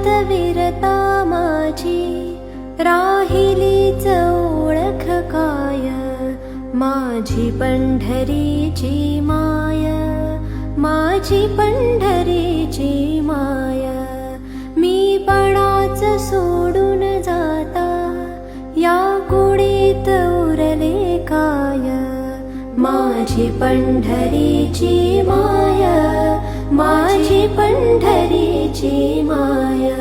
पायात विरता माझी राहिलीच ओळख काय, माझी पंढरीची माय, माझी पंढरीची माय. मी पणाच सोडून जाता या कुडीत उरले काय, माझी पंढरीची माय, माझी पंढरीची माय.